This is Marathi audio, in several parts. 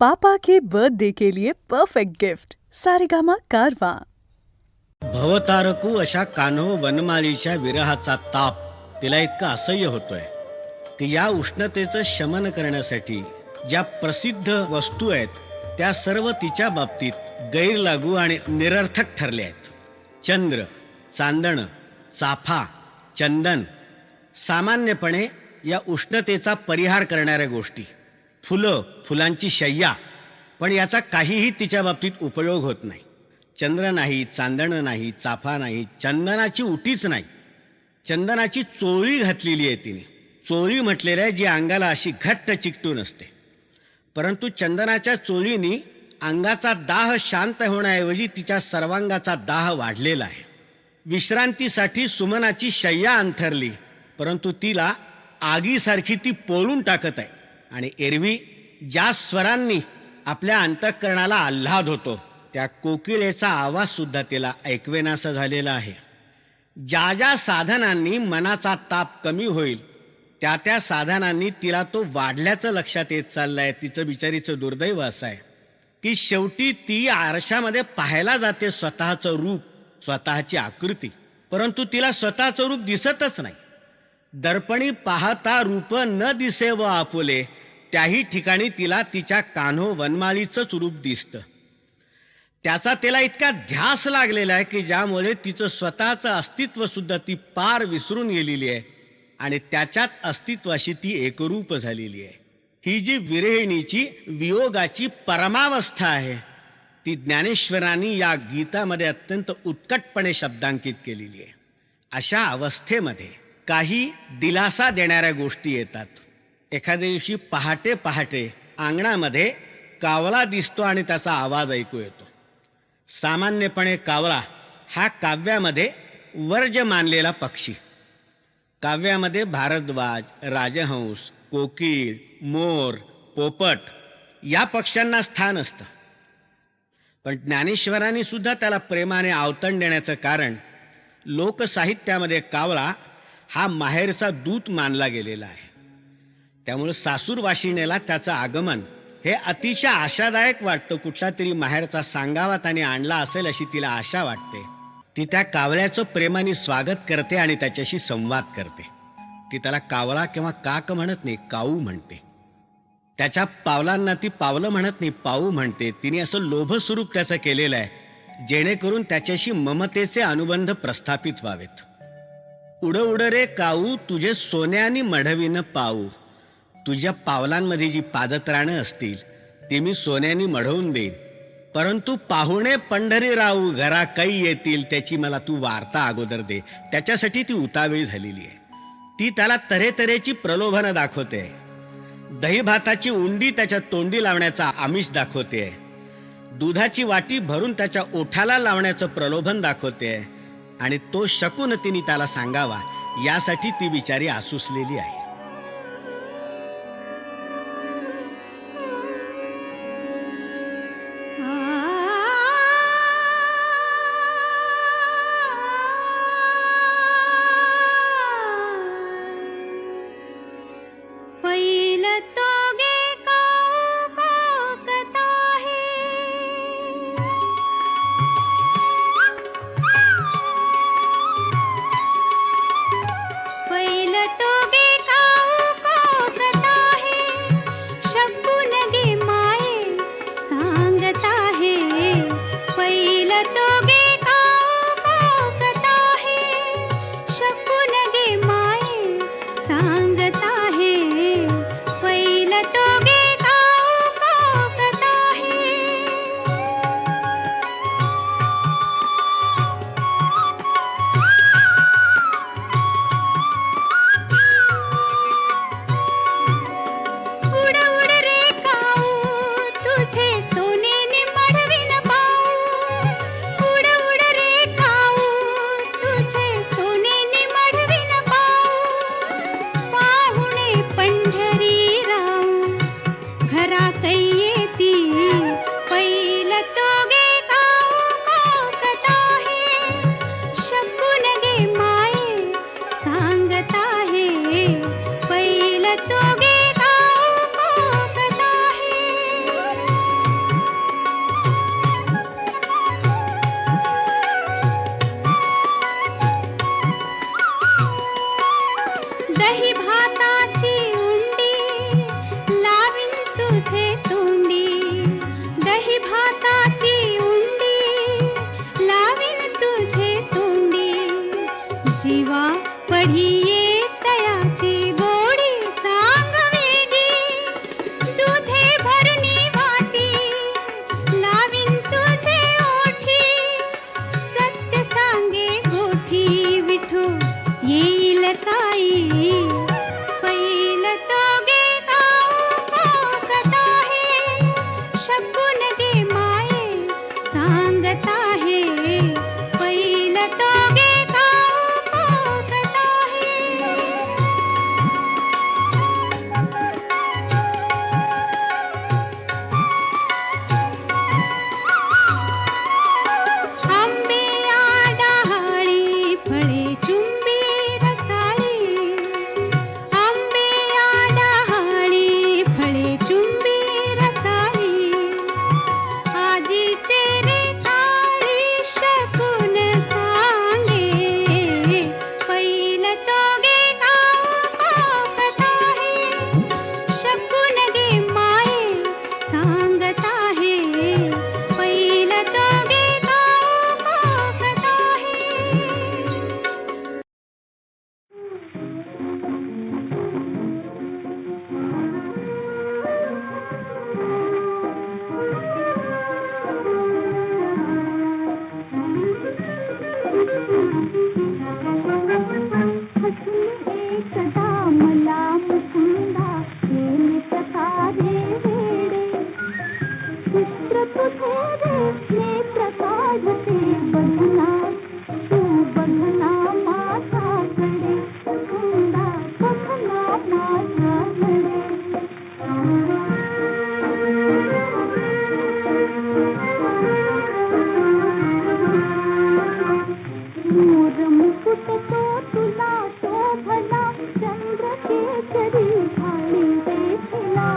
पापा के बर्थडे के लिए परफेक्ट गिफ्ट सारेगामा कारवा। भवतारकू अशा कान्हो वनमालीच्या विरहाचा ताप तिला इतका असह्य होतोय की या उष्णतेचं शमन करण्यासाठी ज्या प्रसिद्ध वस्तू आहेत त्या सर्व तिच्या बाबतीत गैरलागू आणि निरर्थक ठरल्या आहेत. चंद्र, चांदणं, चाफा, चंदन सामान्यपणे या उष्णतेचा परिहार करणाऱ्या गोष्टी, फुलं, फुलांची शय्या, पण याचा काहीही तिच्या बाबतीत उपयोग होत नाही. चंद्र नाही, चांदणं नाही, चाफा नाही, चंदनाची उटीच नाही. चंदनाची चोळी घातलेली आहे तिने. चोळी म्हटलेलं आहे जी अंगाला अशी घट्ट चिकटून असते. परंतु चंदनाच्या चोळीनी अंगाचा दाह शांत होण्याऐवजी तिच्या सर्वांगाचा दाह वाढलेला आहे. विश्रांतीसाठी सुमनाची शय्या अंथरली, परंतु तिला आगीसारखी ती पोळून टाकत आहे. आणि एरवी ज्या स्वरांनी आपल्या अंतःकरणाला आल्हाद होतो त्या कोकिळेचा आवाज सुद्धा तिला ऐकवेनासा झालेला आहे. ज्या ज्या साधनांनी मनाचा ताप कमी होईल त्या त्या साधनांनी तिला तो वाढल्याचं लक्षात येत चाललं आहे. तिचं बिचारीचं दुर्दैव असं आहे की शेवटी ती आरशामध्ये पाहायला जाते स्वतःचं रूप, स्वतःची आकृती, परंतु तिला स्वतःचं रूप दिसतच नाही. दर्पणी पाहता रूप न दिसे व आपुले, त्याही ठिकाणी तिला तिच्या कान्हो वनमालीचंच रूप दिसतं. त्याचा तिला इतका ध्यास लागलेला आहे की ज्यामुळे तिचं स्वतःचं अस्तित्वसुद्धा ती पार विसरून गेलेली आहे आणि त्याच्याच अस्तित्वाशी ती एकरूप झालेली आहे. ही जी विरहिणीची वियोगाची परमावस्था आहे ती ज्ञानेश्वरांनी या गीतामध्ये अत्यंत उत्कटपणे शब्दांकित केलेली आहे. अशा अवस्थेमध्ये काही दिलासा देणाऱ्या गोष्टी येतात. एखाद्या दिवशी पहाटे पहाटे अंगणामध्ये कावळा दिसतो आणि त्याचा आवाज ऐकू येतो. सामान्यपणे कावळा हा काव्यामध्ये वर्ज मानलेला पक्षी. काव्यामध्ये भारद्वाज, राजहंस, कोकिळ, मोर, पोपट या पक्ष्यांना स्थान असतं. पण ज्ञानेश्वरांनी सुद्धा त्याला प्रेमाने आवतण देण्याचं कारण लोकसाहित्यामध्ये कावळा हा माहेरचा दूत मानला गेलेला आहे. त्यामुळे सासूरवाशिणीला त्याचं आगमन हे अतिशय आशादायक वाटतं. कुठला तरी माहेरचा सांगावा त्याने आणला असेल अशी तिला आशा वाटते. ती त्या कावळ्याचं प्रेमाने स्वागत करते आणि त्याच्याशी संवाद करते. ती त्याला कावळा किंवा काक म्हणत नाही, काऊ म्हणते. त्याच्या पावलांना ती पावलं म्हणत नाही, पाऊ म्हणते. तिने असं लोभस्वरूप त्याचं केलेलं आहे जेणेकरून त्याच्याशी ममतेचे अनुबंध प्रस्थापित व्हावेत. उड उड रे काऊ तुझे सोन्यानी मढवीनं पाऊ, तुझ्या पावलांमध्ये जी पादत्राणं असतील ती मी सोन्यानी मढवून देईन, परंतु पाहुणे पंढरी राहू घरा कै येतील त्याची मला तू वार्ता अगोदर दे. त्याच्यासाठी ती उतावीळ झालेली आहे. ती त्याला तऱ्हेतऱ्हेची प्रलोभनं दाखवते. दही भाताची उंडी त्याच्या तोंडी लावण्याचा आमिष दाखवते. दुधाची वाटी भरून त्याच्या ओठाला लावण्याचं प्रलोभन दाखवते. आणि तो शकून तिने त्याला सांगावा यासाठी ती बिचारी आसुसलेली आहे. पहिलं तो गे का चित्र तुझे रे नेत्र काढते बघना तू बघना माझ्याकडे सुंदा बघना माझ्याकडे मोर मुकुट तो तुला शोभला चंद्र केसरी भाळी देखला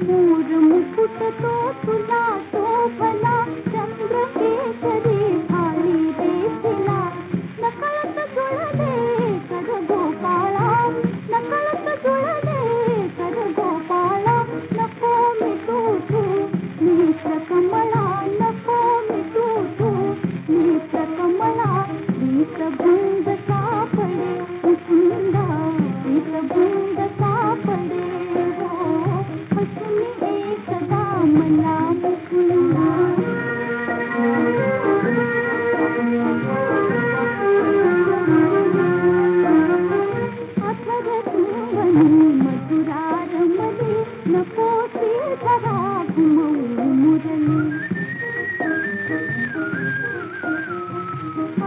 मोर मुकुट तो तुला शोभला चंद्र केसरी भाळी देखला नकळत जुळले कर गोपाळा नकळत जुळले कर गोपाळा नको मिटू तू नेत्र कमला नको मिटू तू नेत्र कमला भूंग सापडे मुकुंदा भूंग सापडे हो हसून एकदा मला मुकुंदा अथर तुंगनी मधुरा रमली नको ती धरा घुमवू मुरली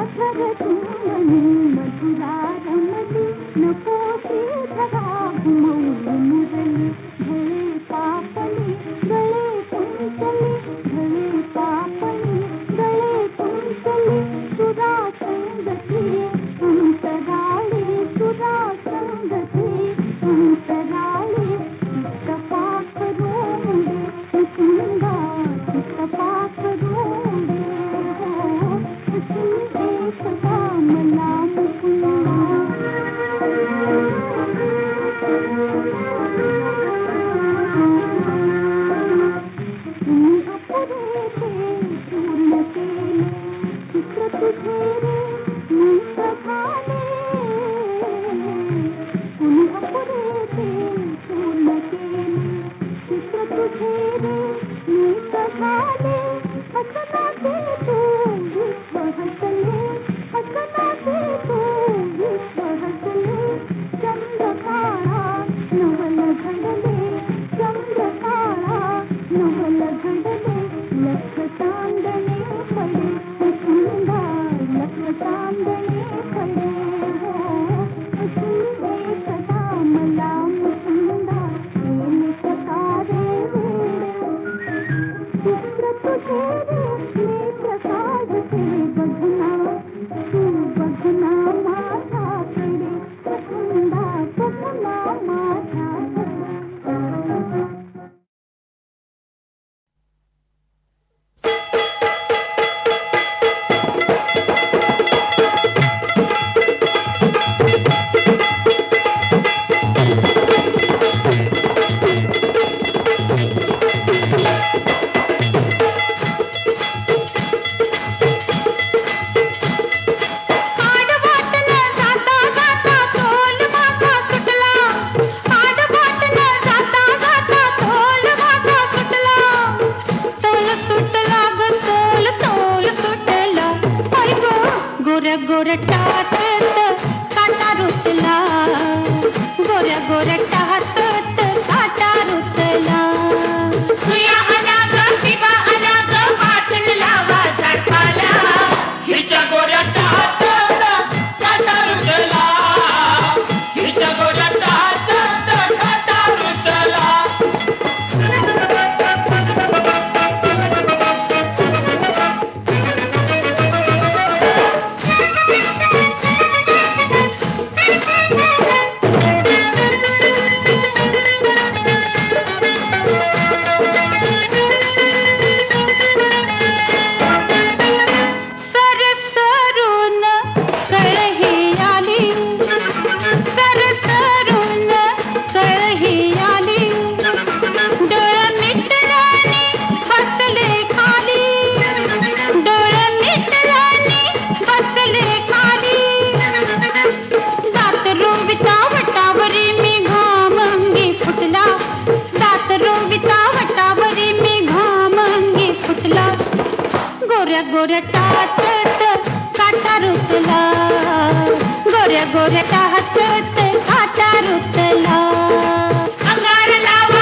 अथर तुंगनी मधुरा रमली नको ती धरा घुमवू मुरली गळे पापणी गळे कुंचली गळे पापणी गळे कुंचली सुरा संगती अंतराळी सुरा संगती अंतराळी चित्तपाक रोंडे मुकुंदा चित्तपाक रोंडे हो हसून एकदा मला मुकुंदा पुरे ते पूर्ण केले चित्र तुझे रे मंत्र झाले पुन्हा पुरे ते पूर्ण केले चित्र तुझे रे मंत्र झाले हसनाचे तू विश्व हसले हसनाचे तू विश्व हसले चंद्र काळा नवल घडले चंद्र काळा नवल घडले लख चांदणे पडे मुकुंदा लख चांदणे पडे हो हसून एकदा मला मुकुंदा केले सकारे वेडे चित्र तुझे रे नेत्र काढते बघना तू बघना माझ्याकडे मुकुंदा बघना माझ्याकडे गोऱ्या टाचत काटा रुतला, गोऱ्या गोऱ्या टाचत काटा रुतला. अंगार लावा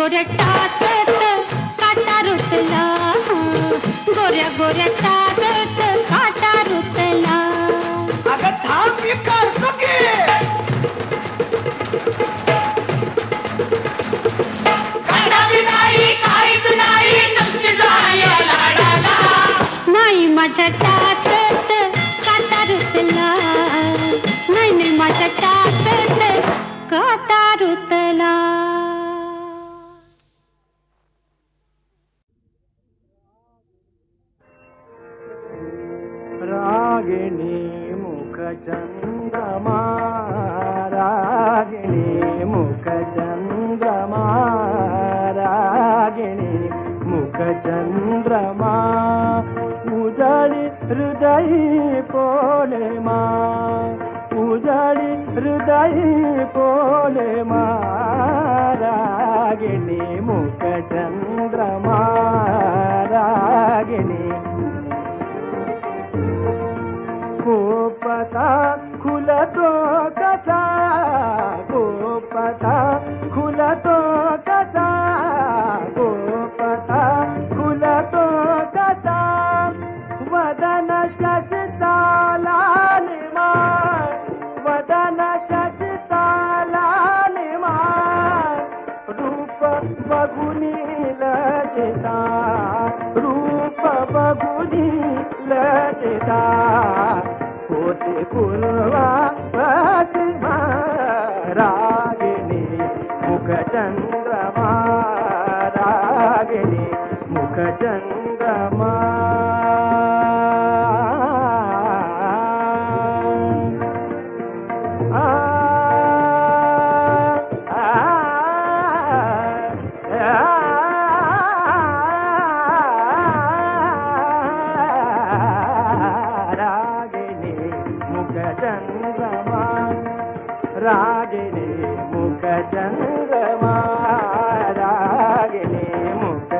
गोऱ्या टाचत काटा रुतला, गोऱ्या गोऱ्या टाचत काटा रुतला. अगं थांब मी करतो की. काटा नाही काहीच नाही नुसती जाय लाडाला. नाही माझ्या टाचत काटा रुतला, नाही नाही माझ्या टाचत काटा रुतला. रागिणी मुख चंद्रमा, रागिणी मुख चंद्रमा, रागिणी मुख चंद्रमा, उजळी हृदयी पौर्णिमा, उजळी हृदयी पौर्णिमा, रागिणी मुख चंद्रमा, रागिणी गोपता खुलतो कसा, गोपता खुलतो कसा, गोपता खुलतो कसा, वदन शशिता लालिमा, वदन शशिता लालिमा, रूप बघुनी लजिता, रूप बघुनी लजिता, होते पूर्वा पश्चिमा, रागिणी मुख चंद्रमा, रागिणी मुख चंद्रमा. रागिणी मुख चंद्रमा, रागिणी मुख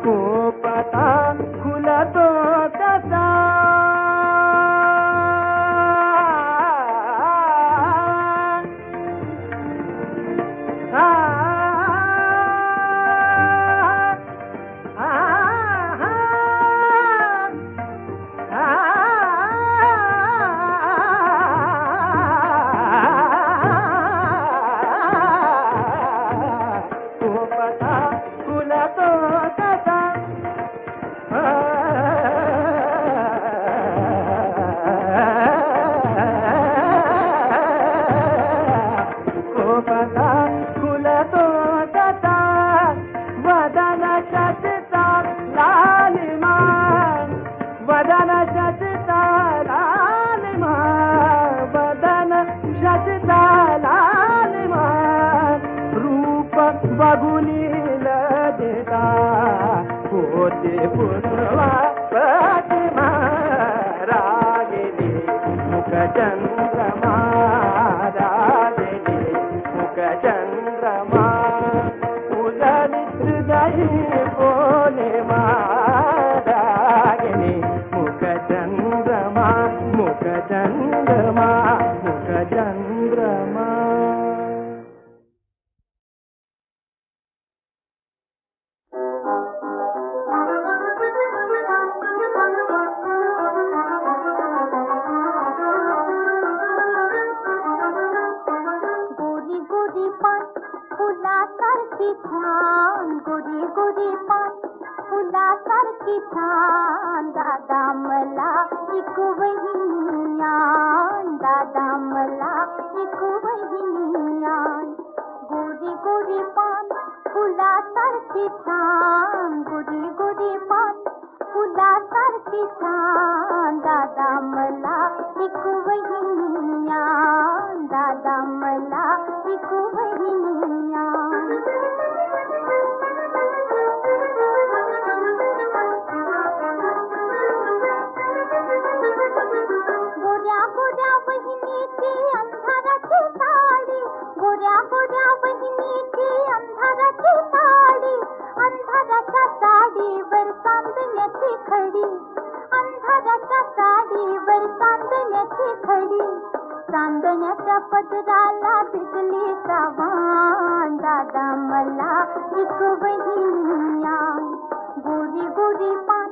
गोपता खुलतो कसा, बघुनी लजिता, होते पूर्वा पश्चिमा, रागिणी मुख चंद्रमा, रागिणी मुख चंद्रमा, उजळी हृदयी पौर्णिमा, रागिणी मुख चंद्रमा, मुख चंद्रमा, मुख चंद्रमा. छान गोरी गोरी पान फुलासारखी छान, दादा मला एक वहिनी आण, दादा मला एक वहिनी आण. गोरी गोरी पान फुलासारखी छान, गोरी गोरी पान फुलासारखी छान, दादा मला एक वहिनी आण, दादा मला एक वहिनी आण. गोऱ्या गोऱ्या बहिणीची अंधाराची साडी, गोऱ्या गोऱ्या बहिणीची अंधाराची साडी, अंधाराच्या साडीवर चांदण्याची खडी, अंधाराच्या साडीवर चांदण्याची खडी, चांदण्याच्या पदराला पदराला बिजलीचा वाण, दादा मला एक वहिनिया. गोरी गोरी पान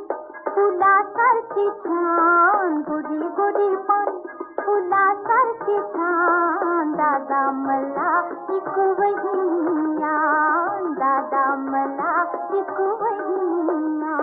फुलासारखी छान, गोरी गोरी पान फुलासारखी छान, दादा मला एक वहिनिया, दादा मला एक वहिनिया.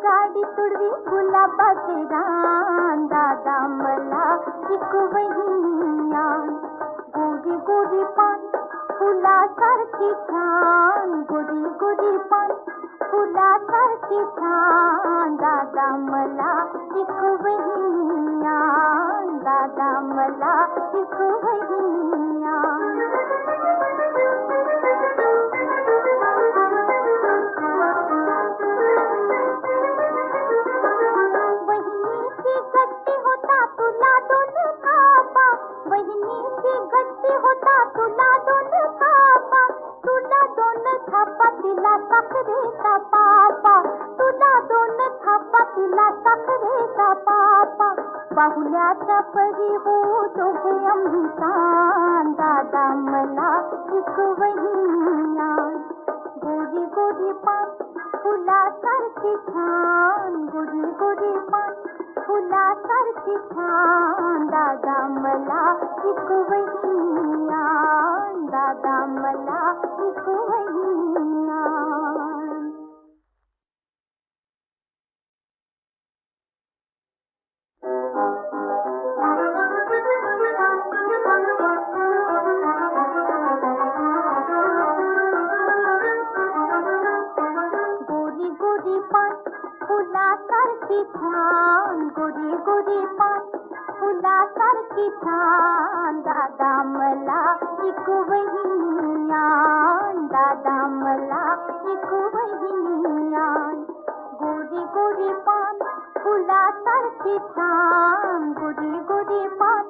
गाडी तुडवी गुलाबाचे रान, दादा मला एक वहिनिया. गोरी गोरी पान फुलासारखी छान, गोरी गोरी पान फुलासारखी छान, दादा मला एक वहिनिया, दादा मला एक वहिनिया. बहिणीची गट्टी होता तुला दोन थापा, तुला दोन थापा तिला साखरेचा पापा, तुला दोन थापा तिला साखरेचा पापा. बाहुल्याच्या परी हो दोघे आम्ही तान, दादा मला एक वहिनिया. गोरी गोरी पान फुलासारखी छान, गोरी गोरी पान फुलासारखी छान, दादा मला एक वहिनिया, दादा मला एक वहिनिया. गोरी गोरी पान फुलासारखी छान, गोरी गोरी पान फुलासारखी छान, दादा मला एक वहिनिया, दादा मला एक वहिनिया. गोरी गोरी पान फुलासारखी छान, गोरी गोरी पान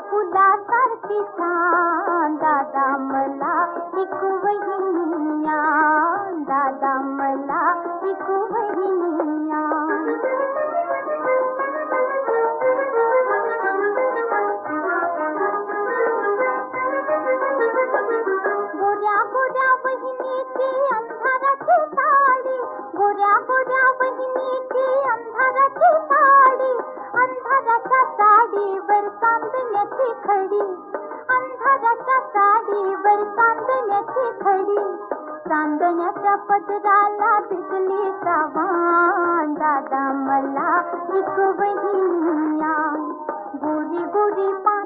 फुलासारखी छान, दादा मला एक वहिनिया, दादा मला एक वहिनिया. गोऱ्या गोऱ्या बहिणीची अंधाराची साडी, गोऱ्या गोऱ्या बहिणीची अंधाराची साडी, अंधाराच्या साडीवर चांदण्याची खडी, अंधाराच्या साडीवर चांदण्याची खडी. चांदण्याच्या पदराला बिजलीचा वाण, दादा मला एक वहिनिया. गोरी गोरी पान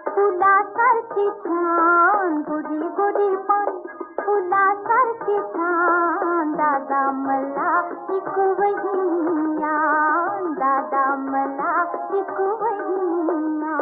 फुलासारखी छान, गोरी गोरी पान फुलासारखी छान, दादा मला एक वहिनिया, दादा मला एक वहिनिया.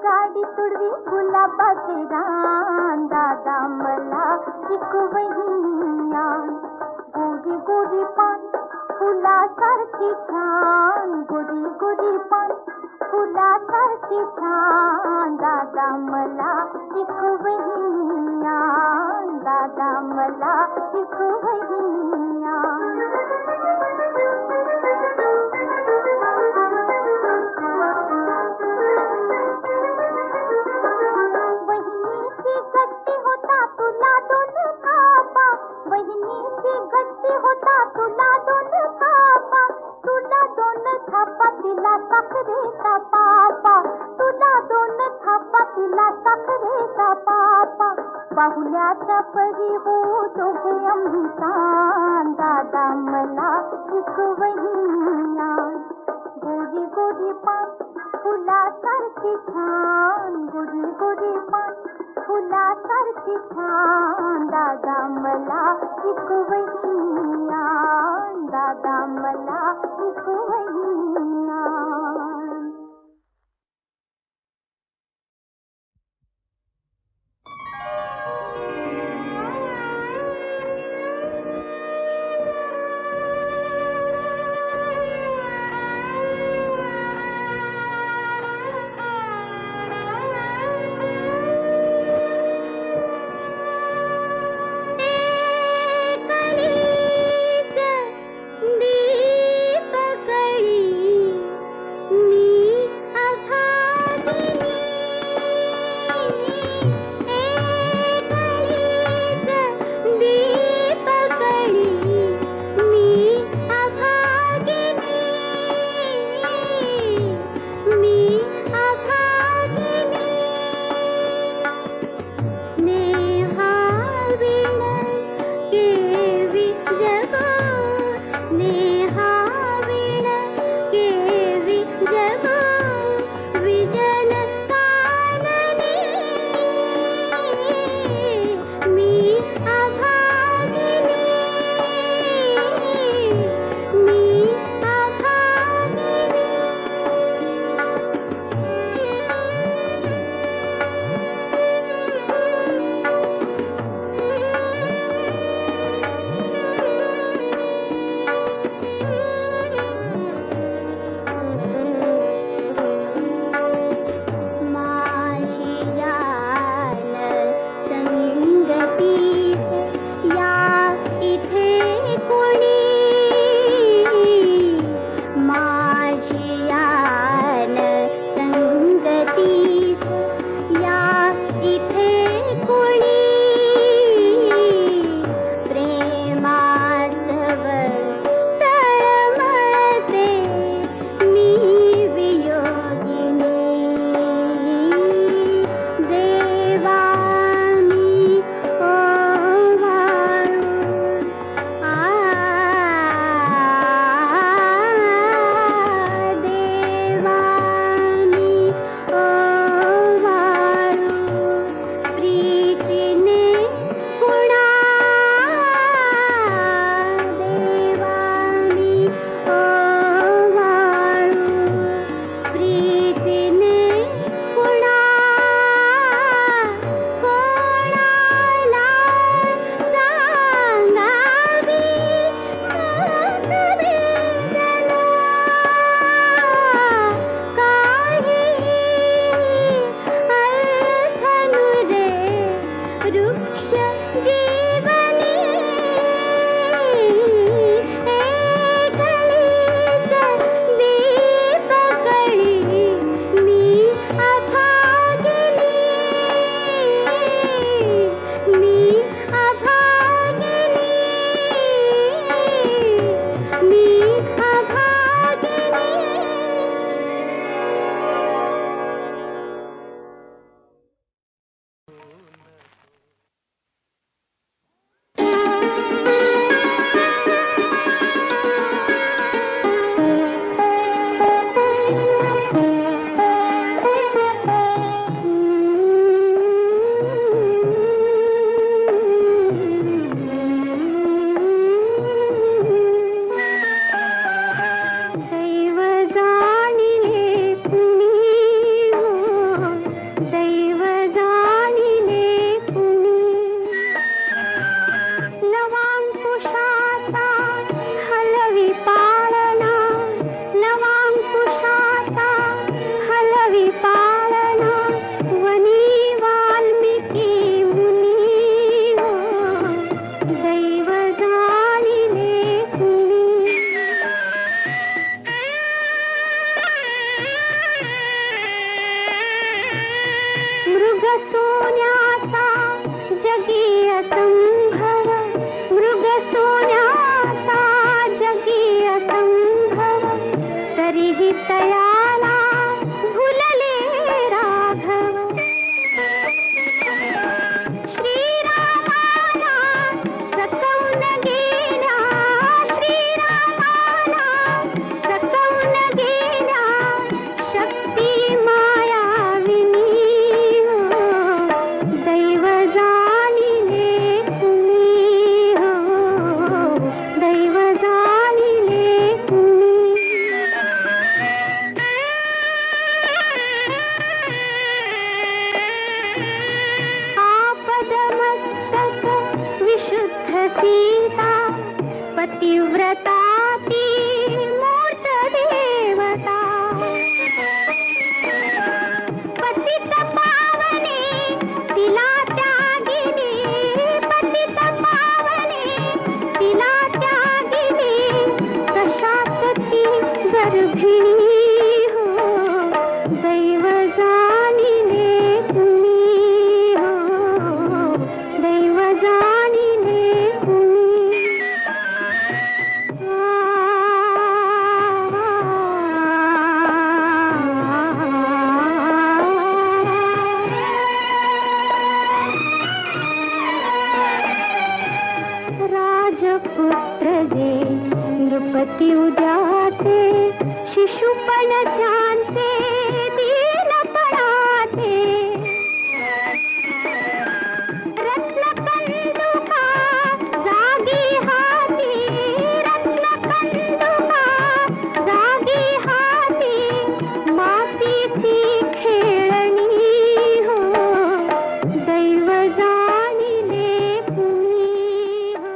गाडी तुडवी गुलाबाचे रान, दादा मला एक वहिनिया. गोरी गोरी पान फुलासारखी छान, गोरी गोरी पान फुलासारखी छान, दादा मला एक वहिनिया, दादा मला एक वहिनिया. बहिणीची गट्टी होता तुला दोन थापा, बहिणीची गट्टी होता तुला दोन थापा, तुला दोन थापा तिला साखरेचा पापा, तुला दोन थापा तिला साखरेचा पापा. बाहुल्याच्या परी हो दोघे आम्ही तान, दादा मला एक वहिनी. मला एक वहिनी आण. दीप कळी पार भिणी हो दैव जाणिले कुणी हो दैव जाणिले कुणी राजपुत्र जे नृपती उद्याते शिशुपण जानते दीनपणाते रत्नकंदुका जागी हाती रत्नकंदुका जागी हाती मातीची खेळणी हो दैव जाणिले कुणी हो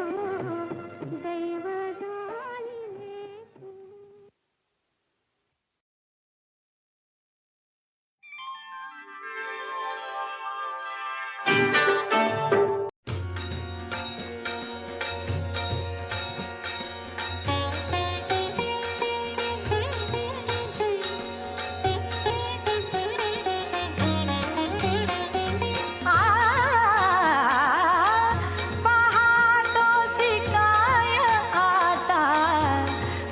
दैव जाणिले पाहतोसी काय आता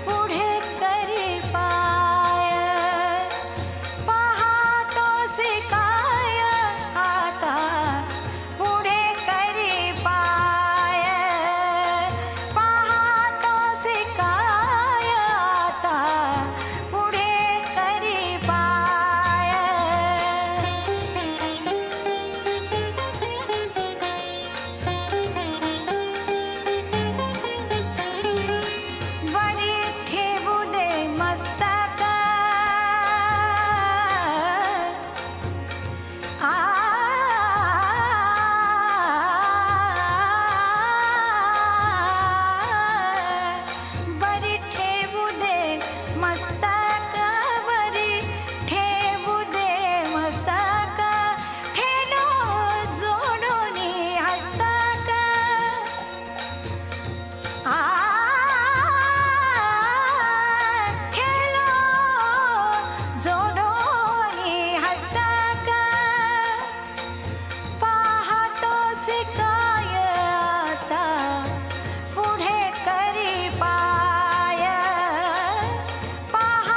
पुढे करी पाय पाहतोसी काय आता पुढे करी पाय पाहतोसी काय आता पुढे करी पाय वरी ठेवू दे मस्तक वरी ठेवू दे मस्तक वरी ठेवू दे मस्तक ठेलो जोडूनी हस्तक ठेलो जोडोनी हस्तक पाहतोसी काय आता पुढे करी पाय पाह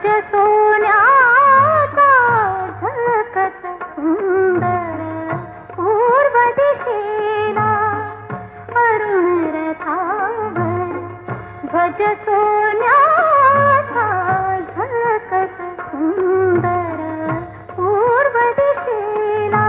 ध्वज सोन्याचा झळकत सुंदर पूर्व दिशेला अरुण रथावर ध्वज सोन्याचा झळकत सुंदर पूर्व दिशेला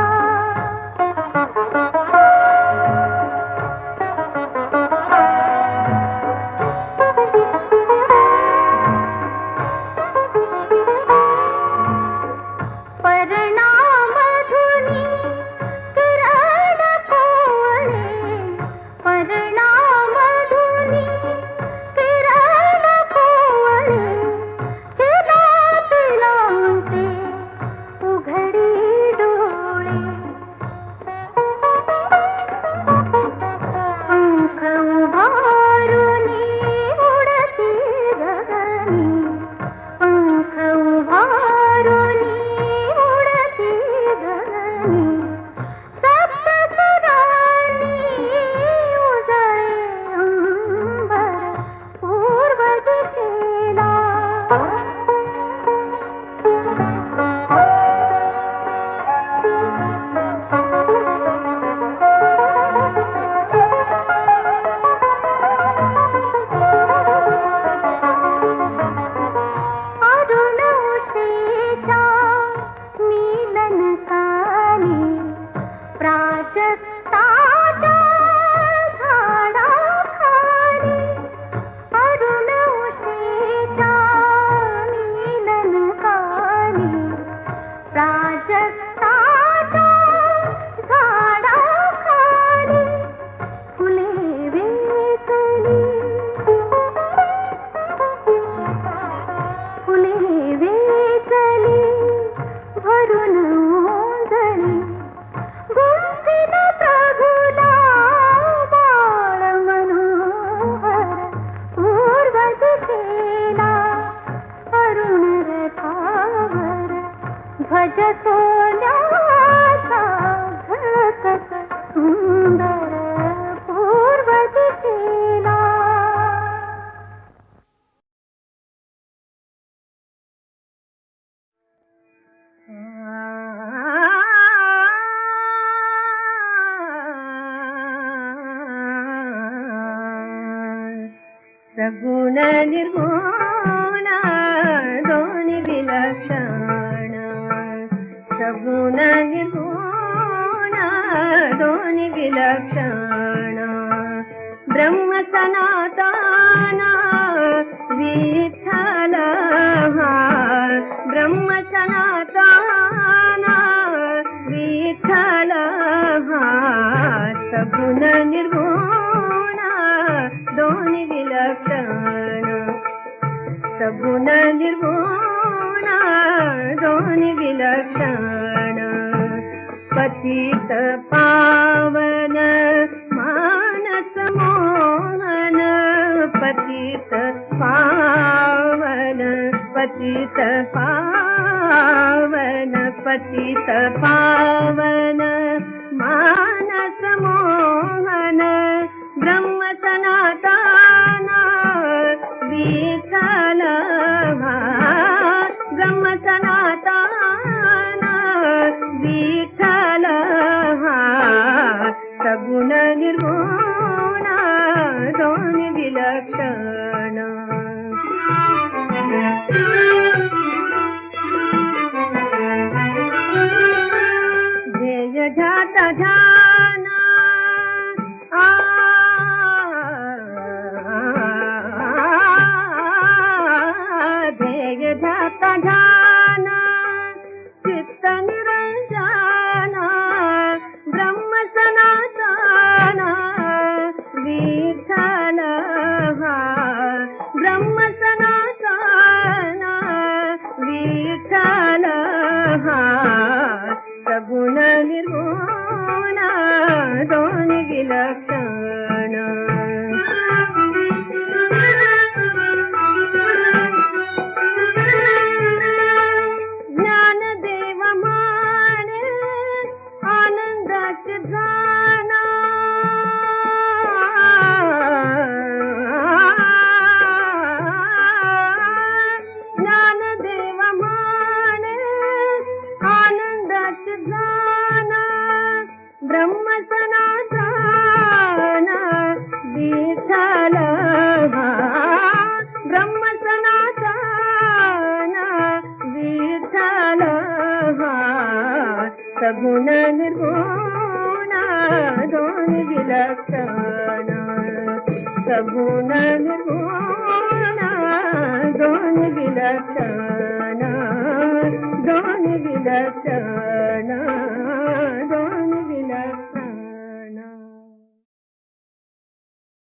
ध्वज सोन्याचा झळकत सुंदर पूर्व दिशेला सगुण निर्गुण दोन्ही विलक्षण सगुण निर्गुण दोन्ही विलक्षण ब्रह्म सनातन विठ्ठल ब्रह्म सनातन विठ्ठल सगुण निर्गुण दोन्ही विलक्षण सगुण निर्गुण दोन्ही विलक्षण पतित पावन मानस मोहन पतित पावन पतित पावन पतित पावन मानस मोहन ब्रह्म सनातन विठ्ठल ब्रह्म सनातन विठ्ठल सगुण निर्गुण दोन्ही विलक्षण ध्येय ध्याता ध्यान सगुण निर्गुण दोन विलक्षण दोन विलक्षण